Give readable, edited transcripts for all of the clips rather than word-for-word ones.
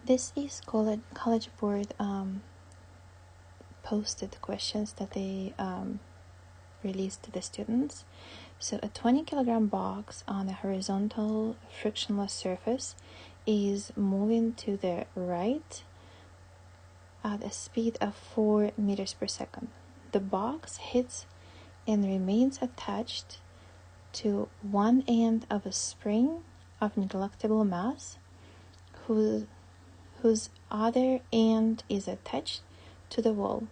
This is College Board posted questions that they released to the students. So a 20 kilogram box on a horizontal frictionless surface is moving to the right at a speed of 4 meters per second. The box hits and remains attached to one end of a spring of negligible mass, whose other end is attached to the wall.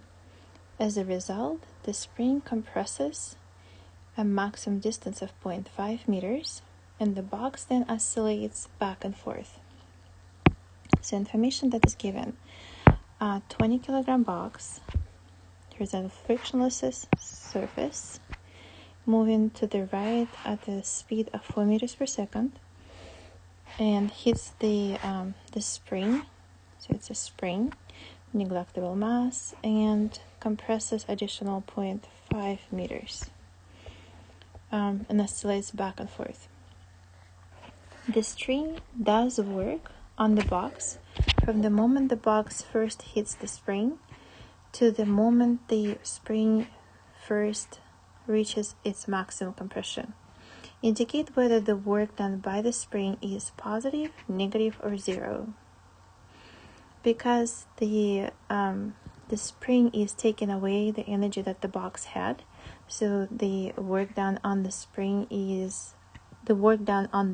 As a result, the spring compresses a maximum distance of 0.5 meters, and the box then oscillates back and forth. So information that is given: a 20 kilogram box, there's a frictionless surface moving to the right at a speed of 4 meters per second, and hits the spring. So it's a spring, negligible mass, and compresses additional 0.5 meters, and oscillates back and forth. The string does work on the box from the moment the box first hits the spring to the moment the spring first reaches its maximum compression. Indicate whether the work done by the spring is positive, negative, or zero. Because the spring is taking away the energy that the box had, so the work done on the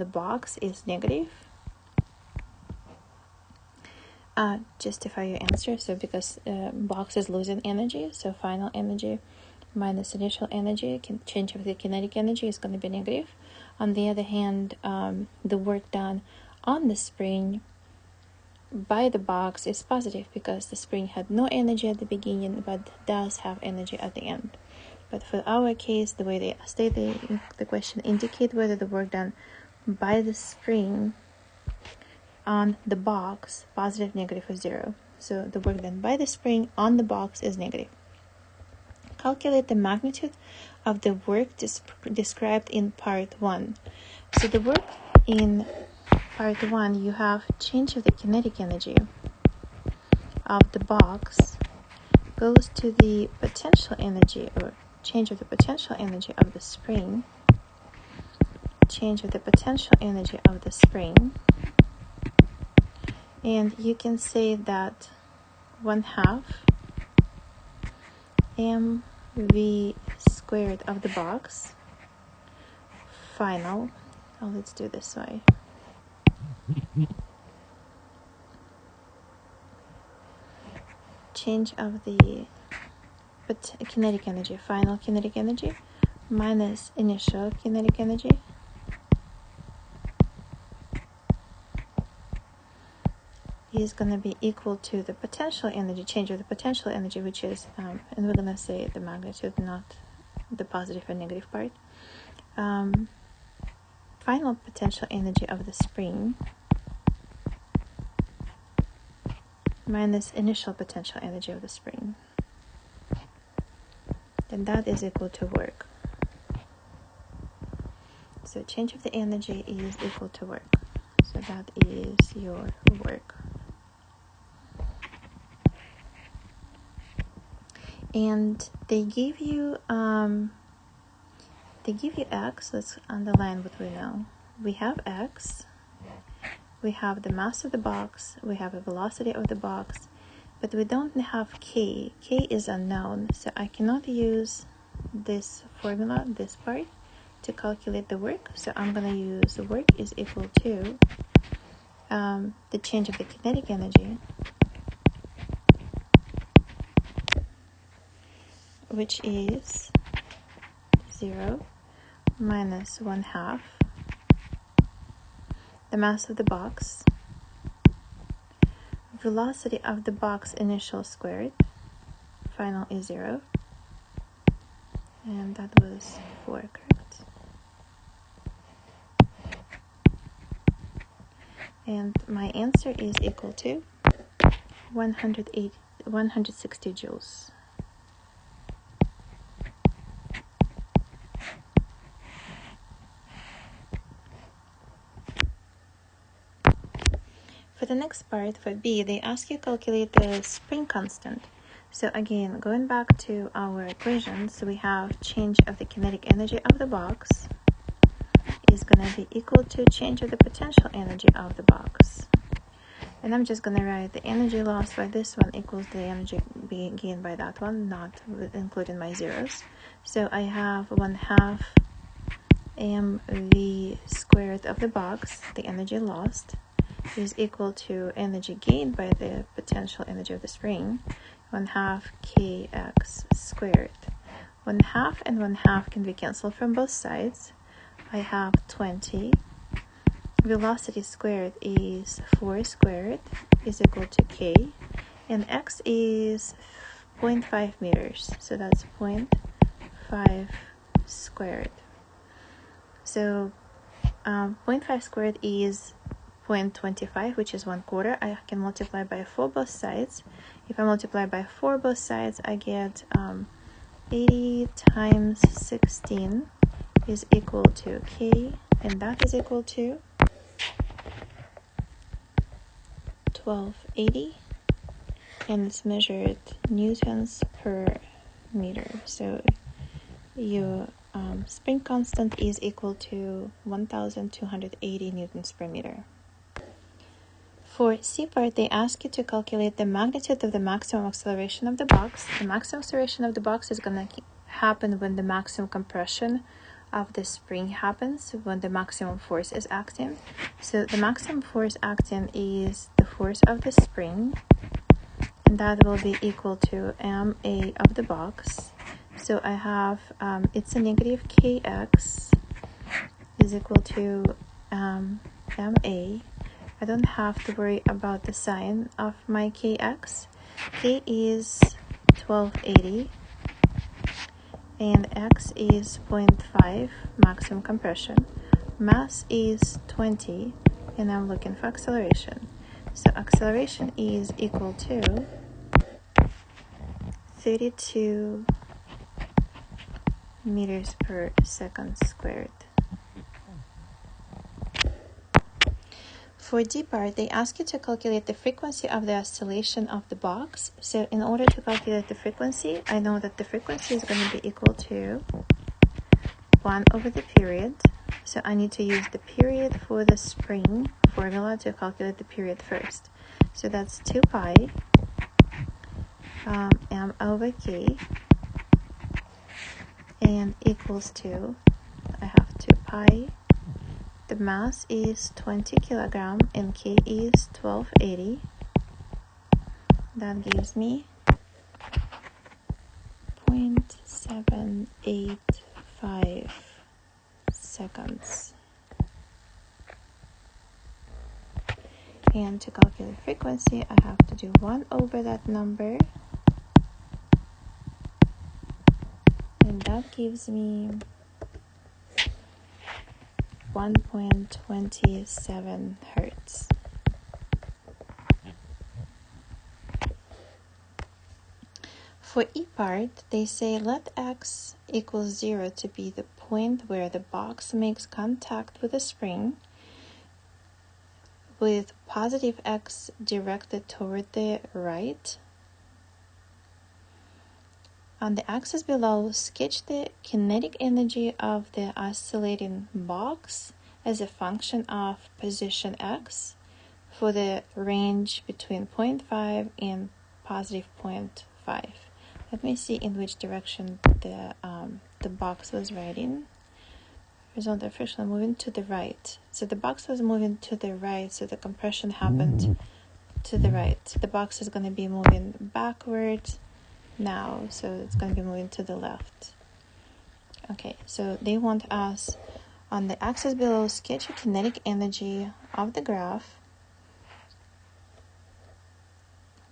box is negative. Justify your answer. So because box is losing energy, so final energy minus initial energy, change of the kinetic energy, is going to be negative. On the other hand, the work done on the spring by the box is positive because the spring had no energy at the beginning but does have energy at the end. But for our case, the way they state the question, indicate whether the work done by the spring on the box, positive, negative, or zero. So the work done by the spring on the box is negative. Calculate the magnitude of the work described in part 1. So the work in part 1, you have change of the kinetic energy of the box goes to the potential energy, or change of the potential energy of the spring, change of the potential energy of the spring, and you can say that 1/2 mv squared of the box final, let's do this way, change of the kinetic energy, final kinetic energy minus initial kinetic energy is going to be equal to the potential energy, change of the potential energy, which is, and we're going to say the magnitude, not the positive and negative part. Final potential energy of the spring minus initial potential energy of the spring. And that is equal to work. So change of the energy is equal to work. So that is your work. And they give you x. Let's underline what we know. We have x, we have the mass of the box, we have the velocity of the box, but we don't have k. K is unknown, so I cannot use this formula, this part, to calculate the work. So I'm going to use the work is equal to the change of the kinetic energy, which is 0 minus 1/2 the mass of the box, velocity of the box initial squared, final is 0, and that was 4, correct? And my answer is equal to 160 joules. For the next part, for B, they ask you to calculate the spring constant. So again, going back to our equation, so we have change of the kinetic energy of the box is going to be equal to change of the potential energy of the box. And I'm just going to write the energy lost by this one equals the energy being gained by that one, not including my zeros. So I have 1/2 mv squared of the box, the energy lost, is equal to energy gained by the potential energy of the spring, 1/2 kx squared. 1/2 and 1/2 can be cancelled from both sides. I have 20. Velocity squared is 4 squared is equal to k, and x is 0.5 meters, so that's 0.5 squared. So 0.5 squared is 0.25, which is 1/4. I can multiply by 4 both sides. If I multiply by 4 both sides, I get 80 times 16 is equal to k, and that is equal to 1280, and it's measured newtons per meter. So your spring constant is equal to 1280 newtons per meter. For C part, they ask you to calculate the magnitude of the maximum acceleration of the box. The maximum acceleration of the box is going to happen when the maximum compression of the spring happens, when the maximum force is acting. So the maximum force acting is the force of the spring, and that will be equal to ma of the box. So I have it's a negative kx is equal to ma. I don't have to worry about the sign of my kx. K is 1280 and x is 0.5 maximum compression. Mass is 20, and I'm looking for acceleration. So acceleration is equal to 32 meters per second squared. For D part, they ask you to calculate the frequency of the oscillation of the box. So in order to calculate the frequency, I know that the frequency is going to be equal to 1 over the period. So I need to use the period for the spring formula to calculate the period first. So that's 2 pi m over k, and equals to, I have 2 pi. The mass is 20 kilogram and k is 1280. That gives me 0.785 seconds. And to calculate frequency, I have to do 1 over that number. And that gives me 1.27 hertz. For E part, they say let x equals 0 to be the point where the box makes contact with the spring, with positive x directed toward the right. On the axis below, sketch the kinetic energy of the oscillating box as a function of position x for the range between 0.5 and positive 0.5. Let me see in which direction the box was riding. Horizontal friction moving to the right. So the box was moving to the right, so the compression happened to the right. The box is going to be moving backwards now, so it's going to be moving to the left. Okay, so they want us on the axis below, sketch a kinetic energy of the graph,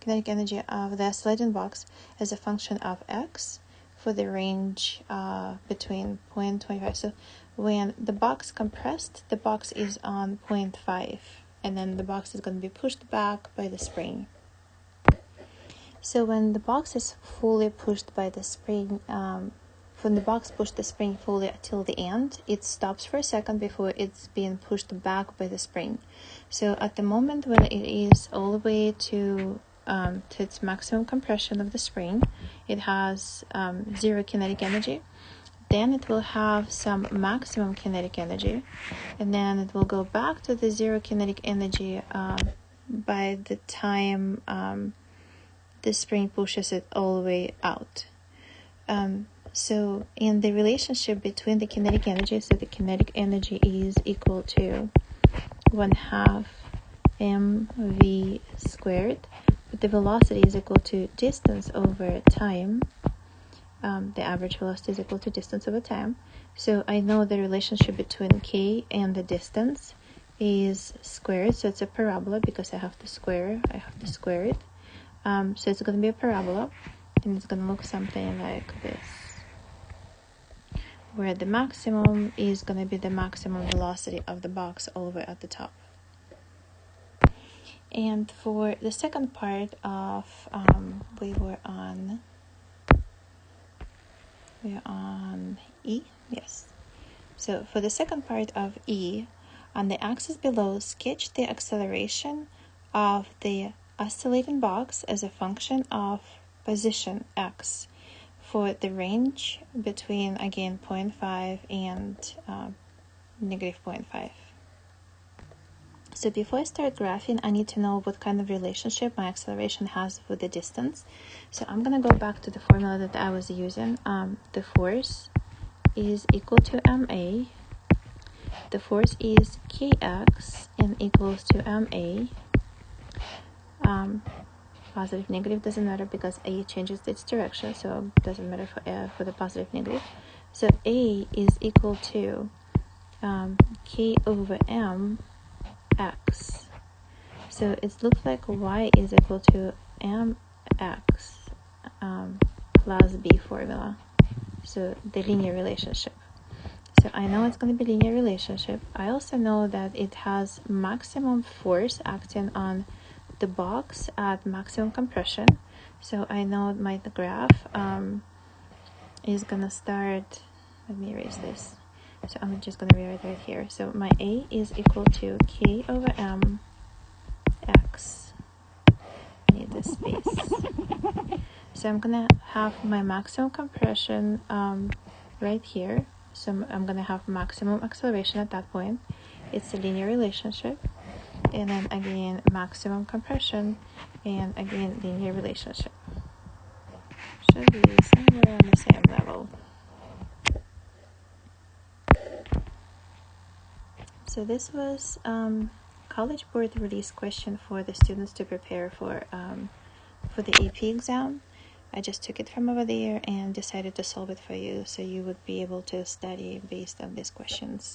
kinetic energy of the oscillating box as a function of x for the range between 0.25. So when the box compressed, the box is on 0.5, and then the box is going to be pushed back by the spring. So when the box is fully pushed by the spring, when the box pushes the spring fully till the end, it stops for a second before it's being pushed back by the spring. So at the moment when it is all the way to its maximum compression of the spring, it has zero kinetic energy. Then it will have some maximum kinetic energy, and then it will go back to the zero kinetic energy by the time the spring pushes it all the way out. So in the relationship between the kinetic energy, so the kinetic energy is equal to 1/2 mv squared, but the velocity is equal to distance over time. The average velocity is equal to distance over time. So I know the relationship between k and the distance is squared, so it's a parabola because I have to square it. So it's going to be a parabola, and it's going to look something like this, where the maximum is going to be the maximum velocity of the box all the way at the top. And for the second part of we are on E, yes. So for the second part of E, on the axis below, sketch the acceleration of the oscillating box as a function of position x for the range between, again, 0.5 and negative 0.5. So before I start graphing, I need to know what kind of relationship my acceleration has with the distance. So I'm going to go back to the formula that I was using. The force is equal to ma. The force is kx and equals to ma. Positive, negative doesn't matter because A changes its direction, so it doesn't matter for the positive, negative. So A is equal to K over M x. So it looks like Y is equal to mx plus B formula. So the linear relationship. So I know it's going to be linear relationship. I also know that it has maximum force acting on the box at maximum compression. So I know my graph is gonna start. Let me erase this. So I'm just gonna rewrite right here. So my A is equal to K over M x. I need this space. So I'm gonna have my maximum compression right here. So I'm gonna have maximum acceleration at that point. It's a linear relationship. And then again, maximum compression, and again, linear relationship. Should be somewhere on the same level. So this was College Board release question for the students to prepare for the AP exam. I just took it from over there and decided to solve it for you so you would be able to study based on these questions.